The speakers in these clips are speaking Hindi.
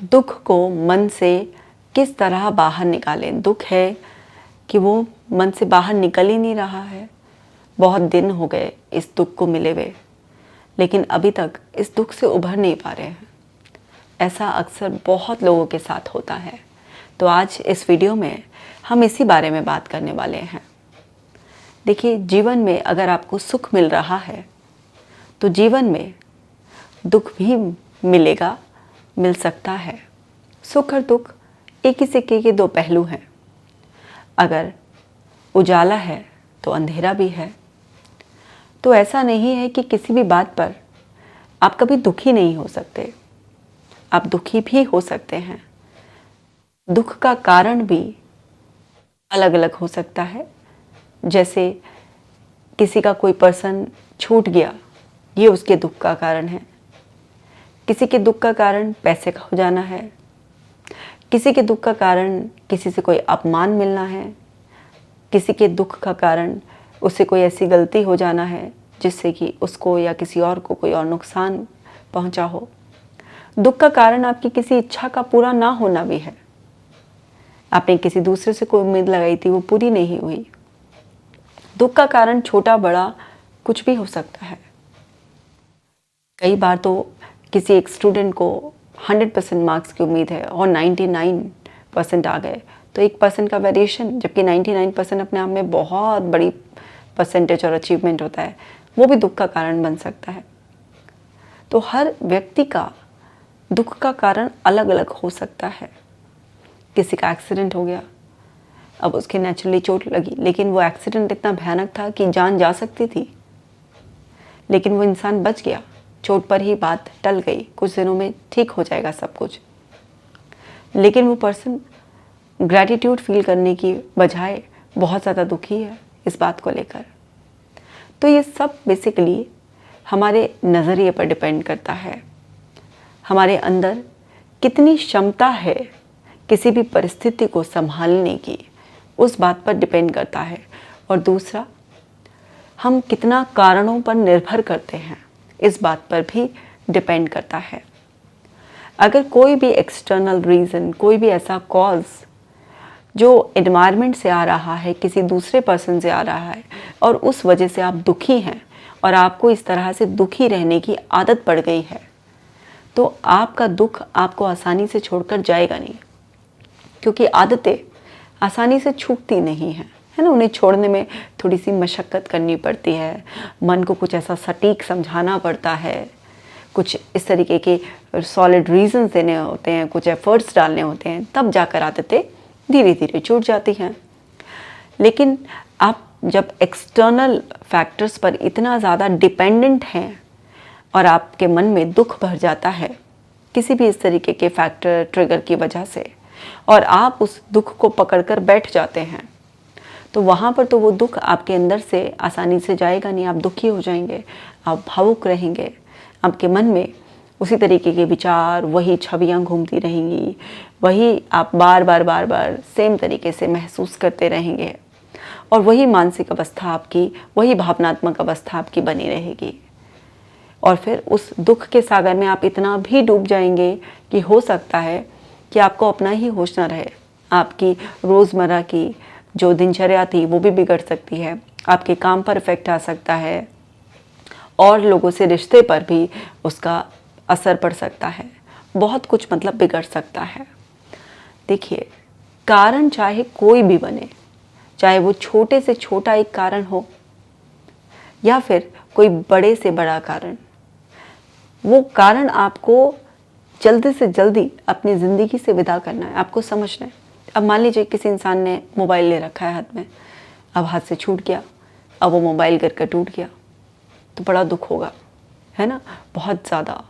दुख को मन से किस तरह बाहर निकालें। दुख है कि वो मन से बाहर निकल ही नहीं रहा है। बहुत दिन हो गए इस दुख को मिले हुए, लेकिन अभी तक इस दुख से उभर नहीं पा रहे हैं। ऐसा अक्सर बहुत लोगों के साथ होता है। तो आज इस वीडियो में हम इसी बारे में बात करने वाले हैं। देखिए, जीवन में अगर आपको सुख मिल रहा है तो जीवन में दुख भी मिलेगा, मिल सकता है। सुख और दुख एक ही सिक्के के दो पहलू हैं। अगर उजाला है तो अंधेरा भी है। तो ऐसा नहीं है कि किसी भी बात पर आप कभी दुखी नहीं हो सकते। आप दुखी भी हो सकते हैं। दुख का कारण भी अलग अलग हो सकता है। जैसे किसी का कोई पर्सन छूट गया, ये उसके दुख का कारण है। किसी के दुख का कारण पैसे का हो जाना है। किसी के दुख का कारण किसी से कोई अपमान मिलना है। किसी के दुख का कारण उससे कोई ऐसी गलती हो जाना है जिससे कि उसको या किसी और को कोई और नुकसान पहुंचा हो। दुख का कारण आपकी किसी इच्छा का पूरा ना होना भी है। आपने किसी दूसरे से कोई उम्मीद लगाई थी, वो पूरी नहीं हुई। दुख का कारण छोटा बड़ा कुछ भी हो सकता है। कई बार तो किसी एक स्टूडेंट को 100% मार्क्स की उम्मीद है और 99% आ गए, तो 1% का वेरिएशन, जबकि 99% अपने आप में बहुत बड़ी परसेंटेज और अचीवमेंट होता है, वो भी दुख का कारण बन सकता है। तो हर व्यक्ति का दुख का कारण अलग अलग हो सकता है। किसी का एक्सीडेंट हो गया, अब उसके नेचुरली चोट लगी, लेकिन वो एक्सीडेंट इतना भयानक था कि जान जा सकती थी, लेकिन वो इंसान बच गया। चोट पर ही बात टल गई, कुछ दिनों में ठीक हो जाएगा सब कुछ। लेकिन वो पर्सन ग्रैटिट्यूड फील करने की बजाय बहुत ज़्यादा दुखी है इस बात को लेकर। तो ये सब बेसिकली हमारे नज़रिए पर डिपेंड करता है। हमारे अंदर कितनी क्षमता है किसी भी परिस्थिति को संभालने की, उस बात पर डिपेंड करता है। और दूसरा, हम कितना कारणों पर निर्भर करते हैं, इस बात पर भी डिपेंड करता है। अगर कोई भी एक्सटर्नल रीज़न, कोई भी ऐसा कॉज जो एनवायरनमेंट से आ रहा है, किसी दूसरे पर्सन से आ रहा है, और उस वजह से आप दुखी हैं और आपको इस तरह से दुखी रहने की आदत पड़ गई है, तो आपका दुख आपको आसानी से छोड़कर जाएगा नहीं। क्योंकि आदतें आसानी से छूटती नहीं हैं, है ना। उन्हें छोड़ने में थोड़ी सी मशक्क़त करनी पड़ती है। मन को कुछ ऐसा सटीक समझाना पड़ता है, कुछ इस तरीके के सॉलिड रीजंस देने होते हैं, कुछ एफर्ट्स डालने होते हैं, तब जाकर आदतें धीरे धीरे छूट जाती हैं। लेकिन आप जब एक्सटर्नल फैक्टर्स पर इतना ज़्यादा डिपेंडेंट हैं और आपके मन में दुख भर जाता है किसी भी इस तरीके के फैक्टर ट्रिगर की वजह से, और आप उस दुख को पकड़कर बैठ जाते हैं, तो वहाँ पर तो वो दुख आपके अंदर से आसानी से जाएगा नहीं। आप दुखी हो जाएंगे, आप भावुक रहेंगे, आपके मन में उसी तरीके के विचार, वही छवियाँ घूमती रहेंगी, वही आप बार बार सेम तरीके से महसूस करते रहेंगे, और वही मानसिक अवस्था आपकी, वही भावनात्मक अवस्था आपकी बनी रहेगी। और फिर उस दुख के सागर में आप इतना भी डूब जाएंगे कि हो सकता है कि आपको अपना ही होश ना रहे। आपकी रोज़मर्रा की जो दिनचर्या थी वो भी बिगड़ सकती है, आपके काम पर इफ़ेक्ट आ सकता है, और लोगों से रिश्ते पर भी उसका असर पड़ सकता है। बहुत कुछ मतलब बिगड़ सकता है। देखिए, कारण चाहे कोई भी बने, चाहे वो छोटे से छोटा एक कारण हो या फिर कोई बड़े से बड़ा कारण, वो कारण आपको जल्दी से जल्दी अपनी ज़िंदगी से विदा करना है, आपको समझना है। अब मान लीजिए किसी इंसान ने मोबाइल ले रखा है हाथ में, अब हाथ से छूट गया, अब वो मोबाइल गिर कर टूट गया, तो बड़ा दुख होगा, है ना। बहुत ज़्यादा,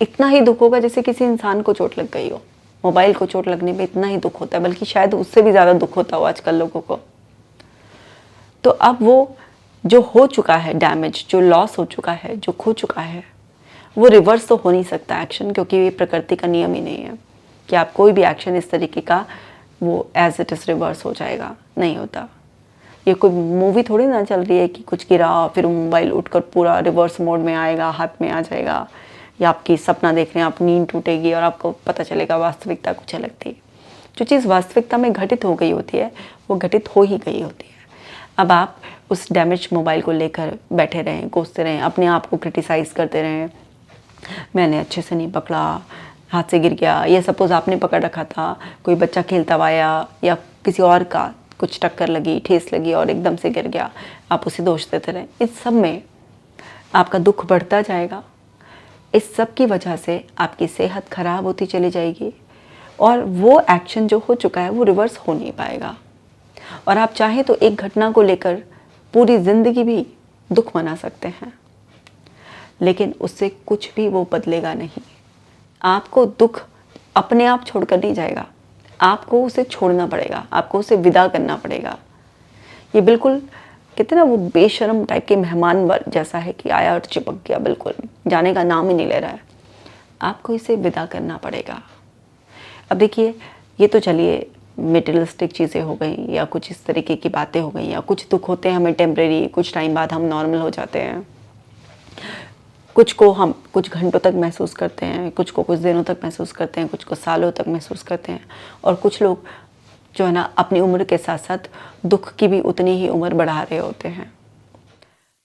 इतना ही दुख होगा जैसे किसी इंसान को चोट लग गई हो। मोबाइल को चोट लगने में इतना ही दुख होता है, बल्कि शायद उससे भी ज़्यादा दुख होता हो आजकल लोगों को। तो अब वो जो हो चुका है डैमेज, जो लॉस हो चुका है, जो खो चुका है, वो रिवर्स तो हो नहीं सकता एक्शन, क्योंकि ये प्रकृति का नियम ही नहीं है कि आप कोई भी एक्शन इस तरीके का वो एज इट इज़ रिवर्स हो जाएगा, नहीं होता। ये कोई मूवी थोड़ी ना चल रही है कि कुछ गिरा फिर मोबाइल उठकर पूरा रिवर्स मोड में आएगा, हाथ में आ जाएगा, या आपकी सपना देख रहे हैं, आप नींद टूटेगी और आपको पता चलेगा वास्तविकता कुछ अलग थी। जो चीज़ वास्तविकता में घटित हो गई होती है वो घटित हो ही गई होती है। अब आप उस डैमेज मोबाइल को लेकर बैठे रहें, कोसते रहें, अपने आप को क्रिटिसाइज़ करते रहें, मैंने अच्छे से नहीं पकड़ा, हाथ से गिर गया, या सपोज़ आपने पकड़ रखा था, कोई बच्चा खेलता हुआ आया या किसी और का कुछ टक्कर लगी, ठेस लगी और एकदम से गिर गया, आप उसे दोष देते रहें। इस सब में आपका दुख बढ़ता जाएगा। इस सब की वजह से आपकी सेहत खराब होती चली जाएगी और वो एक्शन जो हो चुका है वो रिवर्स हो नहीं पाएगा। और आप चाहें तो एक घटना को लेकर पूरी ज़िंदगी भी दुख मना सकते हैं, लेकिन उससे कुछ भी वो बदलेगा नहीं। आपको दुख अपने आप छोड़कर नहीं जाएगा, आपको उसे छोड़ना पड़ेगा, आपको उसे विदा करना पड़ेगा। ये बिल्कुल कहते ना वो बेशर्म टाइप के मेहमान जैसा है कि आया और चिपक गया, बिल्कुल जाने का नाम ही नहीं ले रहा है। आपको इसे विदा करना पड़ेगा। अब देखिए, ये तो चलिए मेटेरियलिस्टिक चीज़ें हो गई या कुछ इस तरीके की बातें हो गई, या कुछ दुख होते हैं हमें टेम्परेरी, कुछ टाइम बाद हम नॉर्मल हो जाते हैं। कुछ को हम कुछ घंटों तक महसूस करते हैं, कुछ को कुछ दिनों तक महसूस करते हैं, कुछ को सालों तक महसूस करते हैं। और कुछ लोग जो है ना अपनी उम्र के साथ साथ दुख की भी उतनी ही उम्र बढ़ा रहे होते हैं।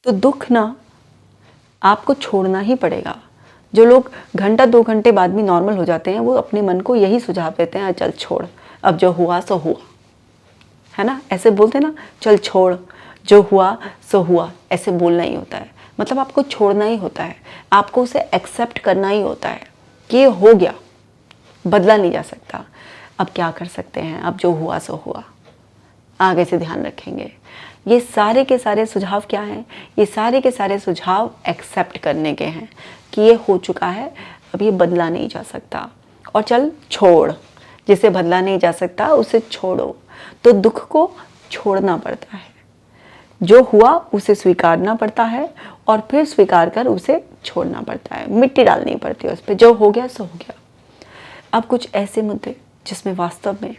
तो दुख ना आपको छोड़ना ही पड़ेगा। जो लोग घंटा 2 घंटे बाद भी नॉर्मल हो जाते हैं वो अपने मन को यही सुझाव देते हैं, चल छोड़, अब जो हुआ सो हुआ, है ना, ऐसे बोलते हैं ना, चल छोड़, जो हुआ सो हुआ, ऐसे बोलना ही होता है। मतलब आपको छोड़ना ही होता है, आपको उसे एक्सेप्ट करना ही होता है कि ये हो गया, बदला नहीं जा सकता। अब क्या कर सकते हैं, अब जो हुआ सो हुआ, आगे से ध्यान रखेंगे। ये सारे के सारे सुझाव क्या हैं? ये सारे के सारे सुझाव एक्सेप्ट करने के हैं कि ये हो चुका है, अब ये बदला नहीं जा सकता, और चल छोड़, जिसे बदला नहीं जा सकता उसे छोड़ो। तो दुख को छोड़ना पड़ता है, जो हुआ उसे स्वीकारना पड़ता है और फिर स्वीकार कर उसे छोड़ना पड़ता है, मिट्टी डालनी पड़ती है उस पर, जो हो गया सो हो गया। अब कुछ ऐसे मुद्दे जिसमें वास्तव में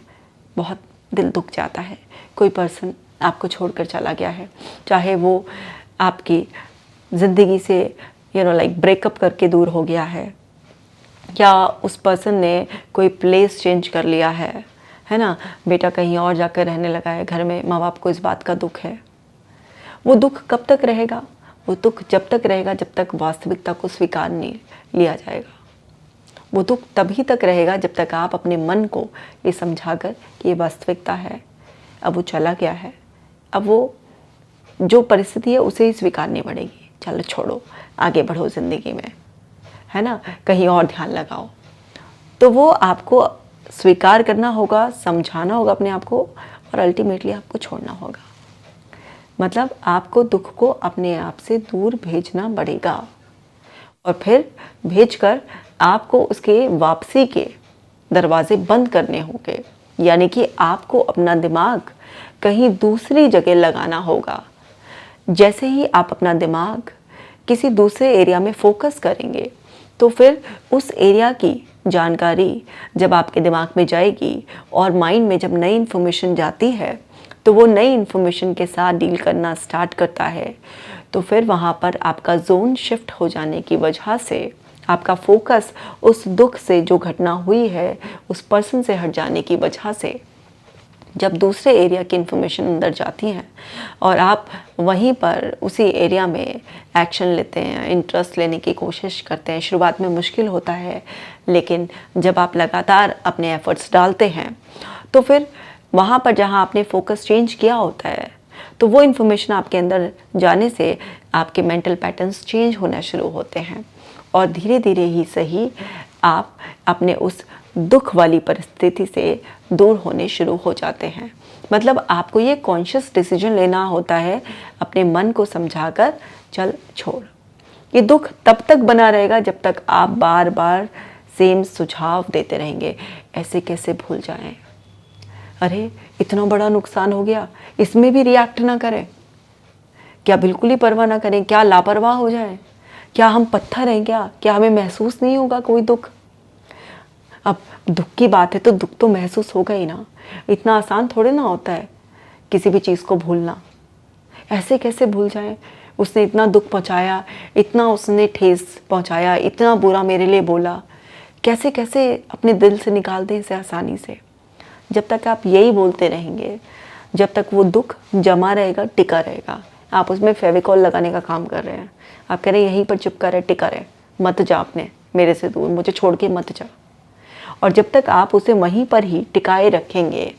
बहुत दिल दुख जाता है। कोई पर्सन आपको छोड़कर चला गया है, चाहे वो आपकी ज़िंदगी से लाइक ब्रेकअप करके दूर हो गया है, या उस पर्सन ने कोई प्लेस चेंज कर लिया है ना, बेटा कहीं और जाकर रहने लगा है, घर में माँ बाप को इस बात का दुख है। वो दुख कब तक रहेगा? वो दुख जब तक रहेगा जब तक वास्तविकता को स्वीकार नहीं लिया जाएगा। वो दुख तभी तक रहेगा जब तक आप अपने मन को ये समझाकर कि ये वास्तविकता है, अब वो चला गया है, अब वो जो परिस्थिति है उसे ही स्वीकारनी पड़ेगी, चलो छोड़ो, आगे बढ़ो ज़िंदगी में, है ना, कहीं और ध्यान लगाओ। तो वो आपको स्वीकार करना होगा, समझाना होगा अपने आप को, और अल्टीमेटली आपको छोड़ना होगा। मतलब आपको दुख को अपने आप से दूर भेजना पड़ेगा, और फिर भेजकर आपको उसके वापसी के दरवाजे बंद करने होंगे। यानी कि आपको अपना दिमाग कहीं दूसरी जगह लगाना होगा। जैसे ही आप अपना दिमाग किसी दूसरे एरिया में फोकस करेंगे तो फिर उस एरिया की जानकारी जब आपके दिमाग में जाएगी और माइंड में जब नई इन्फॉर्मेशन जाती है तो वो नई इन्फॉर्मेशन के साथ डील करना स्टार्ट करता है। तो फिर वहाँ पर आपका जोन शिफ्ट हो जाने की वजह से आपका फोकस उस दुख से, जो घटना हुई है, उस पर्सन से हट जाने की वजह से जब दूसरे एरिया की इन्फॉर्मेशन अंदर जाती हैं और आप वहीं पर उसी एरिया में एक्शन लेते हैं, इंटरेस्ट लेने की कोशिश करते हैं। शुरुआत में मुश्किल होता है, लेकिन जब आप लगातार अपने एफर्ट्स डालते हैं तो फिर वहाँ पर जहाँ आपने फोकस चेंज किया होता है तो वो इन्फॉर्मेशन आपके अंदर जाने से आपके मेंटल पैटर्न्स चेंज होना शुरू होते हैं, और धीरे धीरे ही सही आप अपने उस दुख वाली परिस्थिति से दूर होने शुरू हो जाते हैं। मतलब आपको ये कॉन्शियस डिसीजन लेना होता है अपने मन को समझाकर, चल छोड़। ये दुख तब तक बना रहेगा जब तक आप बार बार सेम सुझाव देते रहेंगे, ऐसे कैसे भूल जाएं, अरे इतना बड़ा नुकसान हो गया, इसमें भी रिएक्ट ना करें, क्या बिल्कुल ही परवाह ना करें, क्या लापरवाह हो जाएं, क्या हम पत्थर हैं क्या हमें महसूस नहीं होगा कोई दुख? अब दुख की बात है तो दुख तो महसूस होगा ही ना, इतना आसान थोड़े ना होता है किसी भी चीज़ को भूलना। ऐसे कैसे भूल जाएं? उसने इतना दुख पहुंचाया, इतना उसने ठेस पहुंचाया, इतना बुरा मेरे लिए बोला, कैसे कैसे अपने दिल से निकाल दें इसे आसानी से। जब तक आप यही बोलते रहेंगे, जब तक वो दुख जमा रहेगा, टिका रहेगा। आप उसमें फेविकॉल लगाने का काम कर रहे हैं। आप कह रहे हैं यहीं पर चिपका रहे, टिका रहे, मत जा, अपने मेरे से दूर, मुझे छोड़ के मत जा। और जब तक आप उसे वहीं पर ही टिकाए रखेंगे,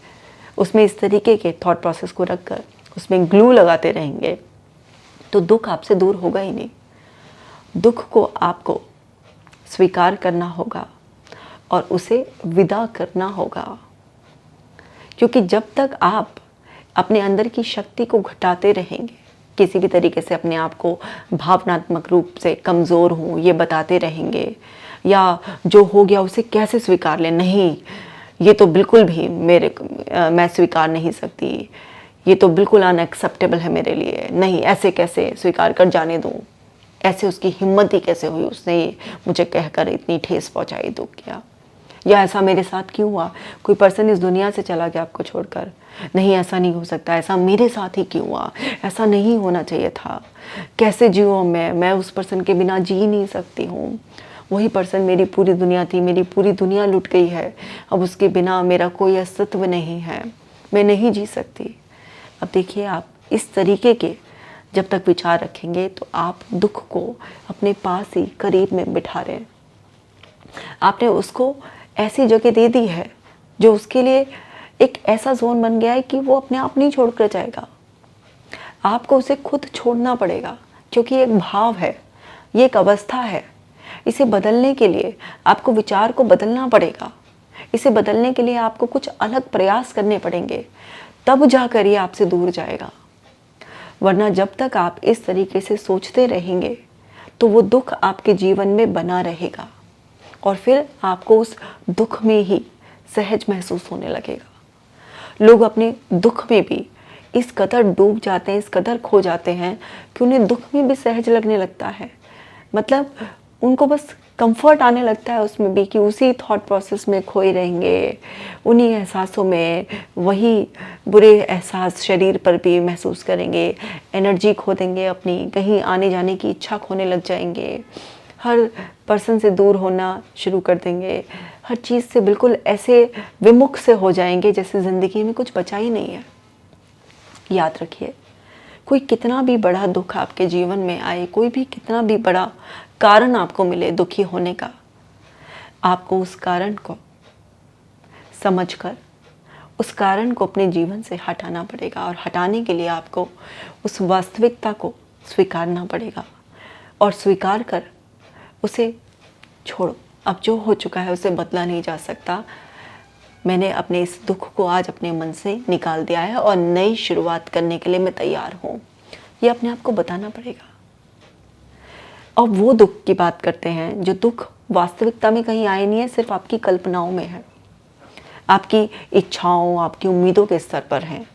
उसमें इस तरीके के थॉट प्रोसेस को रखकर उसमें ग्लू लगाते रहेंगे, तो दुख आपसे दूर होगा ही नहीं। दुख को आपको स्वीकार करना होगा और उसे विदा करना होगा। क्योंकि जब तक आप अपने अंदर की शक्ति को घटाते रहेंगे, किसी भी तरीके से अपने आप को भावनात्मक रूप से कमज़ोर हूँ ये बताते रहेंगे, या जो हो गया उसे कैसे स्वीकार लें, नहीं ये तो बिल्कुल भी मैं स्वीकार नहीं सकती, ये तो बिल्कुल अनएक्सेप्टेबल है मेरे लिए, नहीं ऐसे कैसे स्वीकार कर जाने दूँ, ऐसे उसकी हिम्मत ही कैसे हुई, उसने मुझे कहकर इतनी ठेस पहुँचाई, दुख किया, या ऐसा मेरे साथ क्यों हुआ, कोई पर्सन इस दुनिया से चला गया आपको छोड़कर, नहीं ऐसा नहीं हो सकता, ऐसा मेरे साथ ही क्यों हुआ, ऐसा नहीं होना चाहिए था, कैसे जीऊँ मैं उस पर्सन के बिना जी नहीं सकती हूँ, वही पर्सन मेरी पूरी दुनिया थी, मेरी पूरी दुनिया लुट गई है, अब उसके बिना मेरा कोई अस्तित्व नहीं है, मैं नहीं जी सकती। अब देखिए, आप इस तरीके के जब तक विचार रखेंगे तो आप दुख को अपने पास ही करीब में बिठा रहे हैं। आपने उसको ऐसी जगह दे दी है जो उसके लिए एक ऐसा जोन बन गया है कि वो अपने आप नहीं छोड़कर जाएगा। आपको उसे खुद छोड़ना पड़ेगा, क्योंकि एक भाव है, ये एक अवस्था है। इसे बदलने के लिए आपको विचार को बदलना पड़ेगा। इसे बदलने के लिए आपको कुछ अलग प्रयास करने पड़ेंगे, तब जाकर ये आपसे दूर जाएगा। वरना जब तक आप इस तरीके से सोचते रहेंगे तो वो दुख आपके जीवन में बना रहेगा और फिर आपको उस दुख में ही सहज महसूस होने लगेगा। लोग अपने दुख में भी इस कदर डूब जाते हैं, इस कदर खो जाते हैं कि उन्हें दुख में भी सहज लगने लगता है। मतलब उनको बस कंफर्ट आने लगता है उसमें भी, कि उसी थॉट प्रोसेस में खोए रहेंगे, उन्हीं एहसासों में, वही बुरे एहसास शरीर पर भी महसूस करेंगे, एनर्जी खो देंगे अपनी, कहीं आने जाने की इच्छा खोने लग जाएंगे, हर पर्सन से दूर होना शुरू कर देंगे, हर चीज़ से बिल्कुल ऐसे विमुख से हो जाएंगे जैसे ज़िंदगी में कुछ बचा ही नहीं है। याद रखिए, कोई कितना भी बड़ा दुख आपके जीवन में आए, कोई भी कितना भी बड़ा कारण आपको मिले दुखी होने का, आपको उस कारण को समझकर उस कारण को अपने जीवन से हटाना पड़ेगा। और हटाने के लिए आपको उस वास्तविकता को स्वीकारना पड़ेगा और स्वीकार कर उसे छोड़ो। अब जो हो चुका है उसे बदला नहीं जा सकता। मैंने अपने इस दुख को आज अपने मन से निकाल दिया है और नई शुरुआत करने के लिए मैं तैयार हूँ, ये अपने आप को बताना पड़ेगा। और वो दुख की बात करते हैं जो दुख वास्तविकता में कहीं आए नहीं है, सिर्फ आपकी कल्पनाओं में है, आपकी इच्छाओं, आपकी उम्मीदों के स्तर पर हैं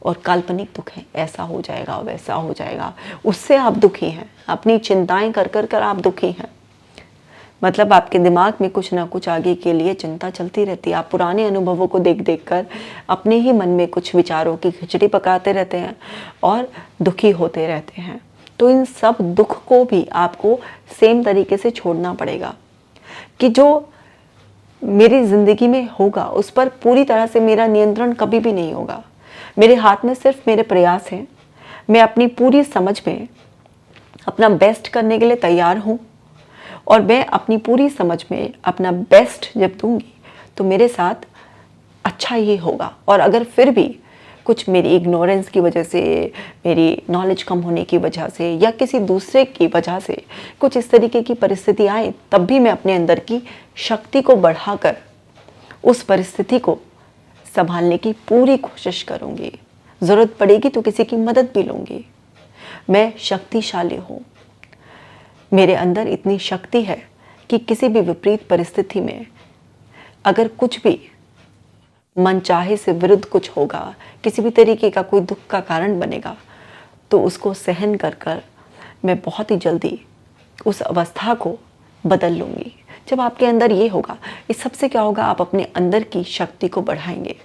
और काल्पनिक दुख है, ऐसा हो जाएगा, वैसा हो जाएगा, उससे आप दुखी हैं, अपनी चिंताएं कर कर कर आप दुखी हैं। मतलब आपके दिमाग में कुछ ना कुछ आगे के लिए चिंता चलती रहती है। आप पुराने अनुभवों को देख देख कर अपने ही मन में कुछ विचारों की खिचड़ी पकाते रहते हैं और दुखी होते रहते हैं। तो इन सब दुख को भी आपको सेम तरीके से छोड़ना पड़ेगा कि जो मेरी ज़िंदगी में होगा उस पर पूरी तरह से मेरा नियंत्रण कभी भी नहीं होगा। मेरे हाथ में सिर्फ मेरे प्रयास हैं। मैं अपनी पूरी समझ में अपना बेस्ट करने के लिए तैयार हूँ और मैं अपनी पूरी समझ में अपना बेस्ट जब दूंगी तो मेरे साथ अच्छा ही होगा। और अगर फिर भी कुछ मेरी इग्नोरेंस की वजह से, मेरी नॉलेज कम होने की वजह से या किसी दूसरे की वजह से कुछ इस तरीके की परिस्थिति आए, तब भी मैं अपने अंदर की शक्ति को बढ़ाकर उस परिस्थिति को संभालने की पूरी कोशिश करूँगी। ज़रूरत पड़ेगी तो किसी की मदद भी लूँगी। मैं शक्तिशाली हूँ। मेरे अंदर इतनी शक्ति है कि किसी भी विपरीत परिस्थिति में अगर कुछ भी मनचाहे से विरुद्ध कुछ होगा, किसी भी तरीके का कोई दुख का कारण बनेगा, तो उसको सहन कर कर मैं बहुत ही जल्दी उस अवस्था को बदल लूँगी। जब आपके अंदर ये होगा, इस सबसे क्या होगा, आप अपने अंदर की शक्ति को बढ़ाएंगे।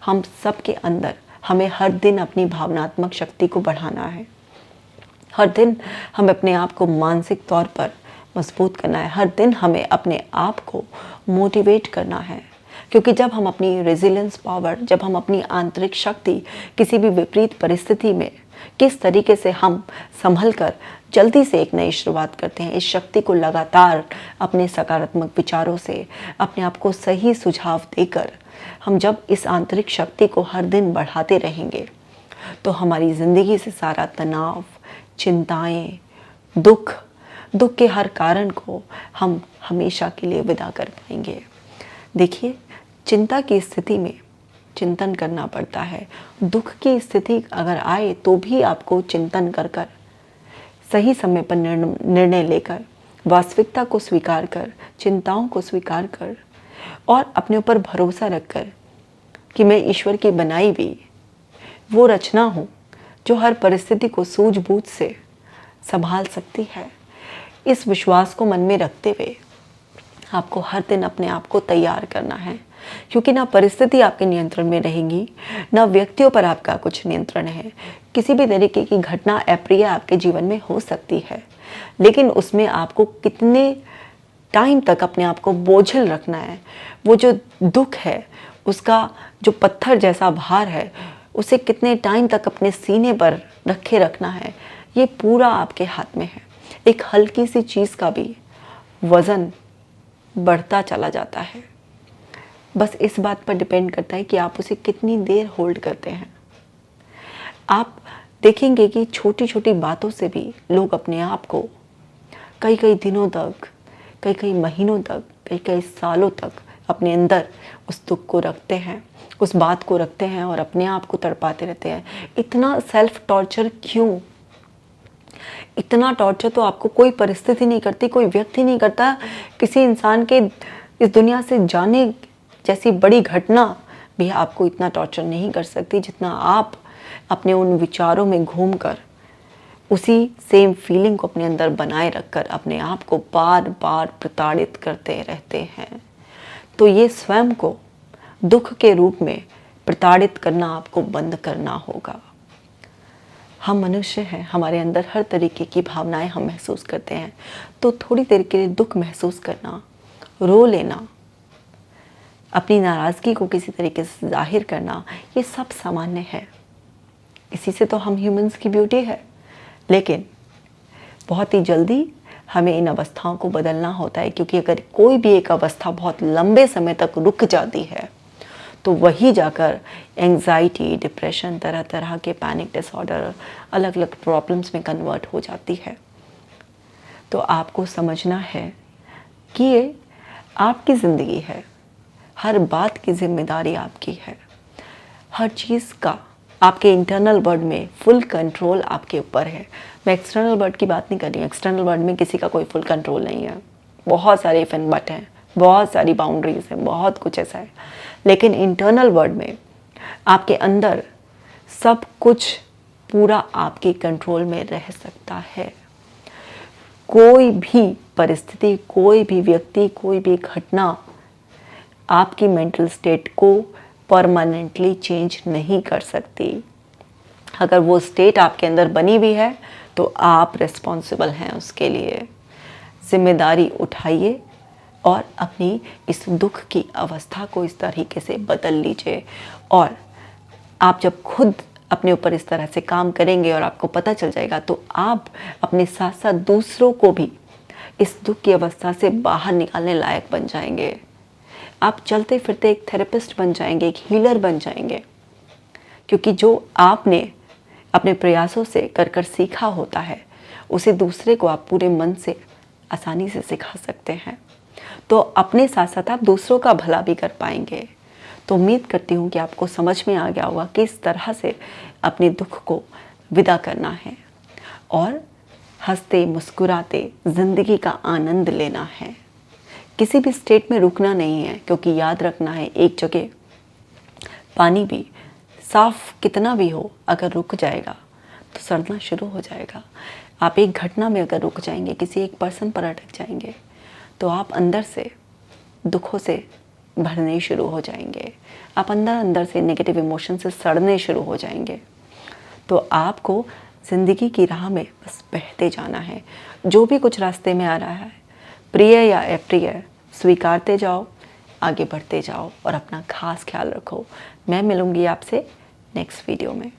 हम सब के अंदर हमें हर दिन अपनी भावनात्मक शक्ति को बढ़ाना है। हर दिन हमें अपने आप को मानसिक तौर पर मजबूत करना है। हर दिन हमें अपने आप को मोटिवेट करना है, क्योंकि जब हम अपनी रेजिलियंस पावर, जब हम अपनी आंतरिक शक्ति किसी भी विपरीत परिस्थिति में किस तरीके से हम संभल कर जल्दी से एक नई शुरुआत करते हैं, इस शक्ति को लगातार अपने सकारात्मक विचारों से, अपने आप को सही सुझाव देकर हम जब इस आंतरिक शक्ति को हर दिन बढ़ाते रहेंगे, तो हमारी ज़िंदगी से सारा तनाव, चिंताएं, दुख के हर कारण को हम हमेशा के लिए विदा कर पाएंगे। देखिए, चिंता की स्थिति में चिंतन करना पड़ता है। दुख की स्थिति अगर आए तो भी आपको चिंतन कर कर, सही समय पर निर्णय लेकर, वास्तविकता को स्वीकार कर, चिंताओं को स्वीकार कर और अपने ऊपर भरोसा रखकर कि मैं ईश्वर की बनाई हुई वो रचना हूँ जो हर परिस्थिति को सूझबूझ से संभाल सकती है। इस विश्वास को मन में रखते हुए आपको हर दिन अपने आप को तैयार करना है, क्योंकि ना परिस्थिति आपके नियंत्रण में रहेंगी, ना व्यक्तियों पर आपका कुछ नियंत्रण है। किसी भी तरीके की घटना अप्रिय आपके जीवन में हो सकती है, लेकिन उसमें आपको कितने टाइम तक अपने आप को बोझिल रखना है, वो जो दुख है उसका जो पत्थर जैसा भार है उसे कितने टाइम तक अपने सीने पर रखे रखना है, ये पूरा आपके हाथ में है। एक हल्की सी चीज़ का भी वज़न बढ़ता चला जाता है। बस इस बात पर डिपेंड करता है कि आप उसे कितनी देर होल्ड करते हैं। आप देखेंगे कि छोटी छोटी बातों से भी लोग अपने आप को कई कई दिनों तक, कई कई महीनों तक, कई कई सालों तक अपने अंदर उस दुख को रखते हैं, उस बात को रखते हैं और अपने आप को तड़पाते रहते हैं। इतना सेल्फ टॉर्चर क्यों? इतना टॉर्चर तो आपको कोई परिस्थिति नहीं करती, कोई व्यक्ति नहीं करता। किसी इंसान के इस दुनिया से जाने जैसी बड़ी घटना भी आपको इतना टॉर्चर नहीं कर सकती जितना आप अपने उन विचारों में घूमकर उसी सेम फीलिंग को अपने अंदर बनाए रखकर अपने आप को बार बार प्रताड़ित करते रहते हैं। तो ये स्वयं को दुख के रूप में प्रताड़ित करना आपको बंद करना होगा। हम मनुष्य हैं, हमारे अंदर हर तरीके की भावनाएं हम महसूस करते हैं, तो थोड़ी देर के लिए दुख महसूस करना, रो लेना, अपनी नाराज़गी को किसी तरीके से जाहिर करना, ये सब सामान्य है। इसी से तो हम ह्यूमंस की ब्यूटी है। लेकिन बहुत ही जल्दी हमें इन अवस्थाओं को बदलना होता है, क्योंकि अगर कोई भी एक अवस्था बहुत लंबे समय तक रुक जाती है तो वही जाकर एंजाइटी, डिप्रेशन, तरह तरह के पैनिक डिसऑर्डर, अलग अलग प्रॉब्लम्स में कन्वर्ट हो जाती है। तो आपको समझना है कि ये आपकी ज़िंदगी है, हर बात की जिम्मेदारी आपकी है, हर चीज़ का आपके इंटरनल वर्ल्ड में फुल कंट्रोल आपके ऊपर है। मैं एक्सटर्नल वर्ल्ड की बात नहीं कर रही हूँ, एक्सटर्नल वर्ल्ड में किसी का कोई फुल कंट्रोल नहीं है, बहुत सारे इफ एंड बट हैं, बहुत सारी बाउंड्रीज हैं, बहुत कुछ ऐसा है। लेकिन इंटरनल वर्ल्ड में आपके अंदर सब कुछ पूरा आपके कंट्रोल में रह सकता है। कोई भी परिस्थिति, कोई भी व्यक्ति, कोई भी घटना आपकी मेंटल स्टेट को परमानेंटली चेंज नहीं कर सकती। अगर वो स्टेट आपके अंदर बनी हुई है तो आप रिस्पॉन्सिबल हैं उसके लिए। जिम्मेदारी उठाइए और अपनी इस दुख की अवस्था को इस तरीके से बदल लीजिए। और आप जब खुद अपने ऊपर इस तरह से काम करेंगे और आपको पता चल जाएगा, तो आप अपने साथ साथ दूसरों को भी इस दुख की अवस्था से बाहर निकालने लायक बन जाएंगे। आप चलते फिरते एक थेरेपिस्ट बन जाएंगे, एक हीलर बन जाएंगे, क्योंकि जो आपने अपने प्रयासों से कर कर सीखा होता है उसे दूसरे को आप पूरे मन से आसानी से सिखा सकते हैं। तो अपने साथ साथ आप दूसरों का भला भी कर पाएंगे। तो उम्मीद करती हूँ कि आपको समझ में आ गया होगा किस तरह से अपने दुख को विदा करना है और हंसते मुस्कुराते ज़िंदगी का आनंद लेना है। किसी भी स्टेट में रुकना नहीं है, क्योंकि याद रखना है, एक जगह पानी भी साफ कितना भी हो, अगर रुक जाएगा तो सड़ना शुरू हो जाएगा। आप एक घटना में अगर रुक जाएंगे, किसी एक पर्सन पर अटक जाएंगे, तो आप अंदर से दुखों से भरने शुरू हो जाएंगे। आप अंदर अंदर से नेगेटिव इमोशन से सड़ने शुरू हो जाएंगे। तो आपको ज़िंदगी की राह में बस बहते जाना है। जो भी कुछ रास्ते में आ रहा है, प्रिय या अप्रिय, स्वीकारते जाओ, आगे बढ़ते जाओ और अपना खास ख्याल रखो। मैं मिलूँगी आपसे नेक्स्ट वीडियो में।